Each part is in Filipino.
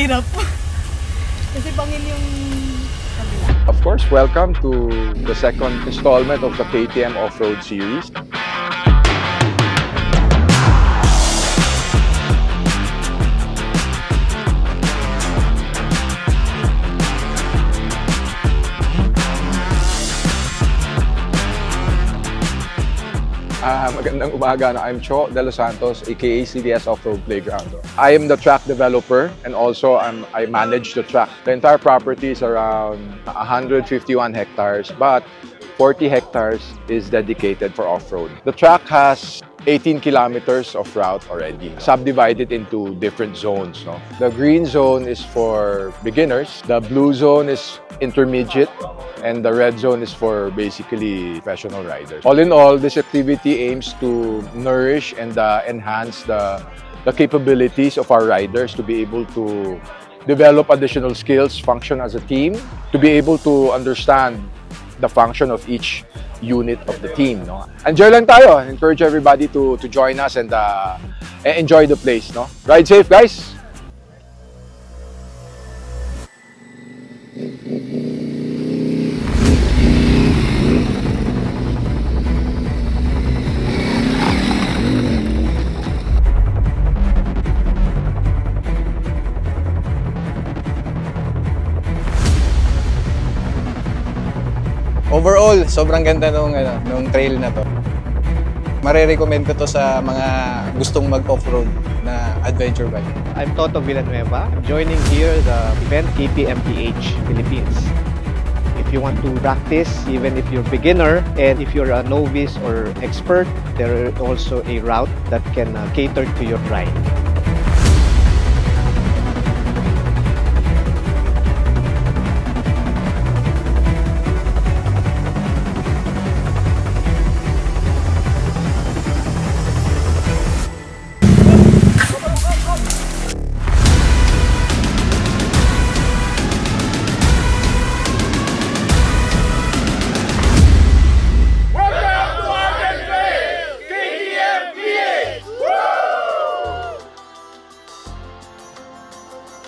mahirap. Kasi bangin yung kabila. Of course, welcome to the second installment of the KTM Off-Road Series. Magandang umaga. I'm Cho De Los Santos, aka CDS Off-Road Playground. I am the track developer and also I manage the track. The entire property is around 151 hectares, but 40 hectares is dedicated for off-road. The track has 18 kilometers of route already, subdivided into different zones. No? The green zone is for beginners, the blue zone is intermediate, and the red zone is for basically professional riders. All in all, this activity aims to nourish and enhance the capabilities of our riders to be able to develop additional skills, function as a team, to be able to understand the function of each unit of the team. No? Enjoy lang tayo. Encourage everybody to join us and enjoy the place. No? Ride safe, guys! Overall, sobrang ganda nung trail na to. Mare-recommend ko to sa mga gustong mag-off-road na adventure bike. I'm Toto Villanueva. I'm joining here the event KTMPH Philippines. If you want to practice, even if you're beginner and if you're a novice or expert, there is also a route that can cater to your ride.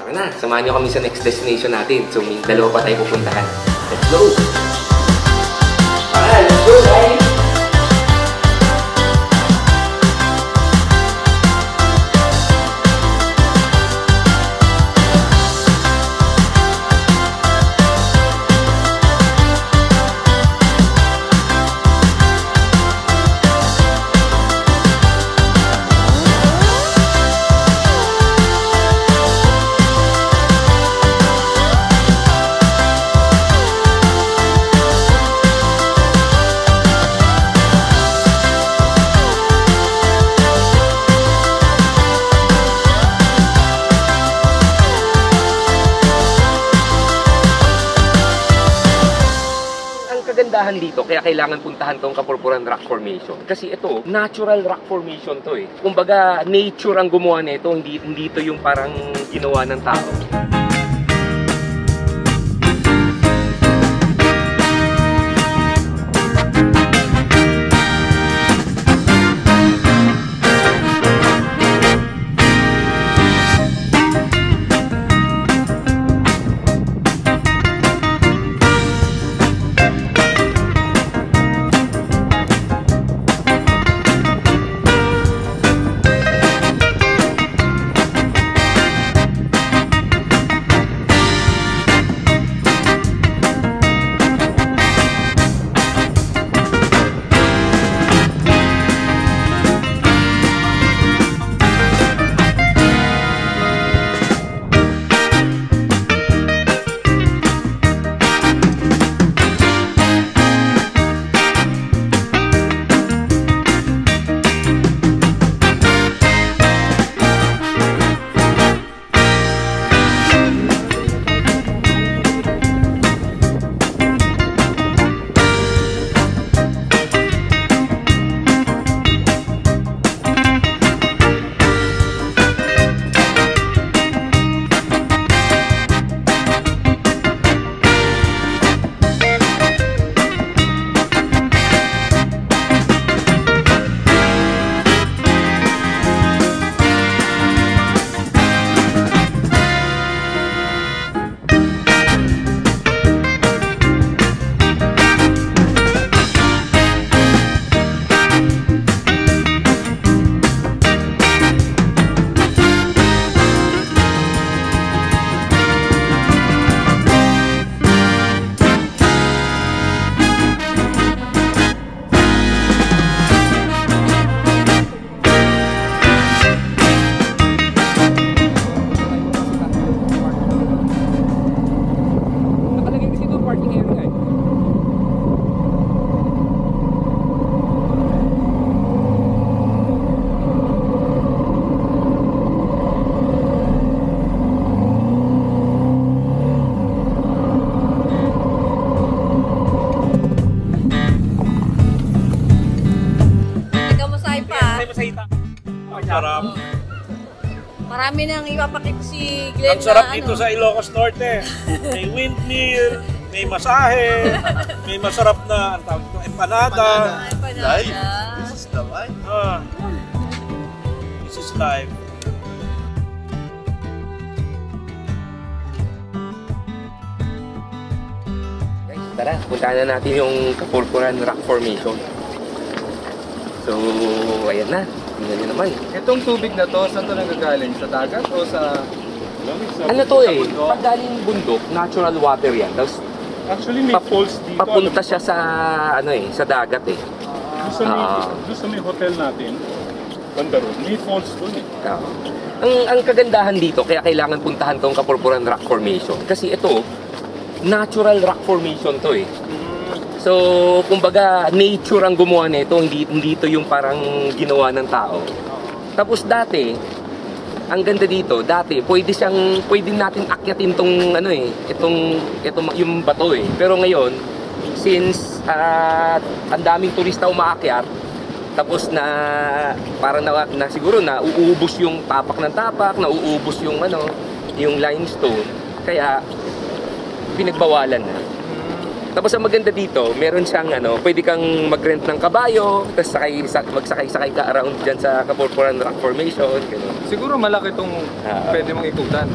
Tara na, samahan nyo kami sa next destination natin. So, may dalawa pa tayo pupuntahan. Let's go! Alright, let's go, guys! Kagandahan dito, kaya kailangan puntahan tong Kapurpuran Rock Formation. Kasi ito, natural rock formation to eh. Kumbaga, nature ang gumawa nito, hindi ito yung parang ginawa ng tao. Marami nang ipapakita si Glenn. Ang sarap na, dito sa Ilocos Norte. May windmill, may masahe, may masarap na ang tawag dito, empanada. Live. This is the life. This is live. Guys, tara, puntahan na natin yung Kapurpuran Rock Formation. So, ayan na. Tingnan nyo naman. Itong tubig na to, saan to nagagaling? Sa dagat o sa... Ano to eh? Pag galing bundok, natural water yan. Tapos, Actually, may falls dito. papunta siya sa, ano eh, sa dagat eh. Doon sa may hotel natin, banda road, may falls doon eh. Ang kagandahan dito, kaya kailangan puntahan tong Kapurpuran Rock Formation. Kasi ito, natural rock formation to eh. So, kumbaga, nature ang gumawa nito, hindi ito yung parang ginawa ng tao. Tapos dati, ang ganda dito, pwede natin akyatin tong ano eh, itong yung bato eh. Pero ngayon, since ang daming turista umaakyat, tapos na parang na siguro na uubos yung tapak ng tapak, na uubos yung yung limestone, kaya pinagbawalan na. Tapos ang maganda dito, meron siyang pwede kang mag-rent ng kabayo, tapos magsakay-sakay ka around dyan sa Kapurpuran Rock Formation, gano'n. Siguro malaki itong pwede mong ikutan.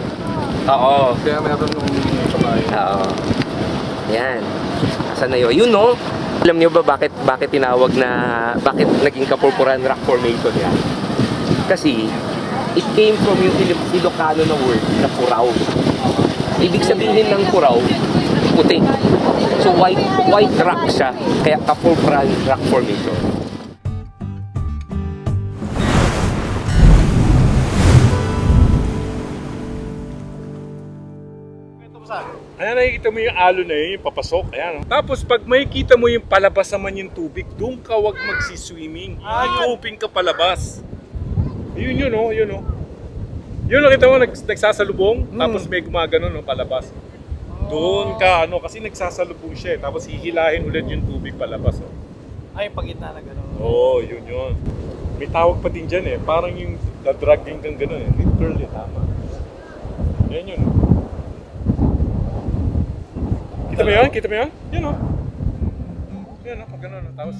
Oo. Kaya meron yung kabayo. Oo. Yan. Asan na yun? Yun no? Alam niyo ba bakit tinawag na, bakit naging Kapurpuran Rock Formation yan? Kasi, it came from yung Ilocano na word na puraw. Ibig sabihin ng puraw, puti. So white rock siya, kaya Kapurpuran Rock Formation. Ayan, nakikita mo yung alo na yun, yung papasok. Ayan. Tapos pag makikita mo yung palabas naman yung tubig, doon ka wag magsiswimming. Coping ka palabas. Yun o, yun o. Yun nakita mo, nagsasalubong, tapos may gumagano no, palabas. Doon ka, kasi nagsasalubong siya, tapos hihilahin ulit yung tubig palabas. Oh. Ay, pagitna na gano'n. Oo, yun. May tawag pa din dyan eh, parang yung dragging kang gano'n eh. Literally, tama. Yan yun. Kita mo yan? Kita mo yan? Yan o. Yan o, pag gano'n. Tapos...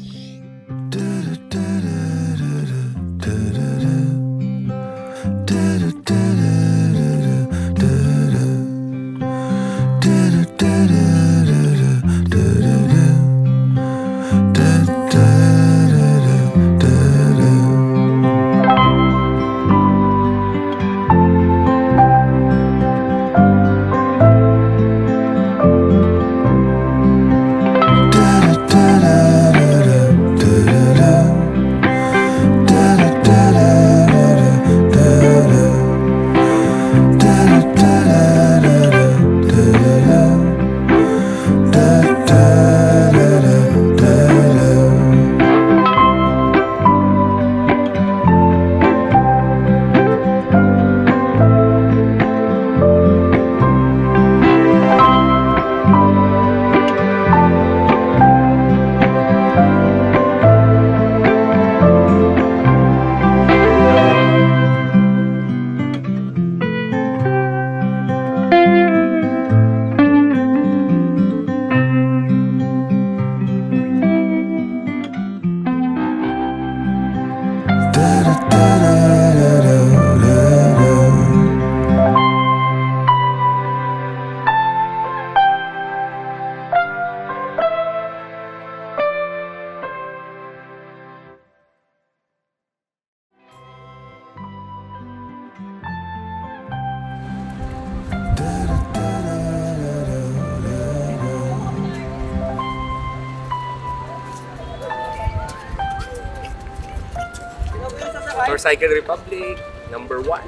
Motorcycle Republic, number 1.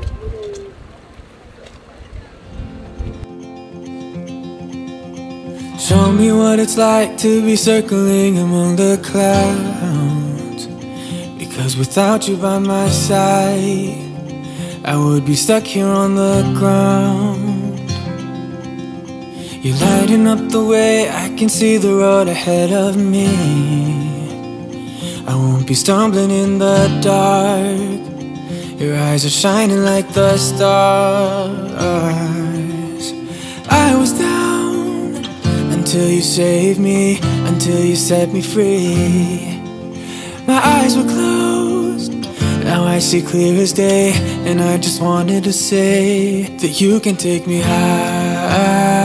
Show me what it's like to be circling among the clouds. Because without you by my side, I would be stuck here on the ground. You're lighting up the way, I can see the road ahead of me. I won't be stumbling in the dark. Your eyes are shining like the stars. I was down until you saved me, until you set me free. My eyes were closed, now I see clear as day. And I just wanted to say that you can take me high.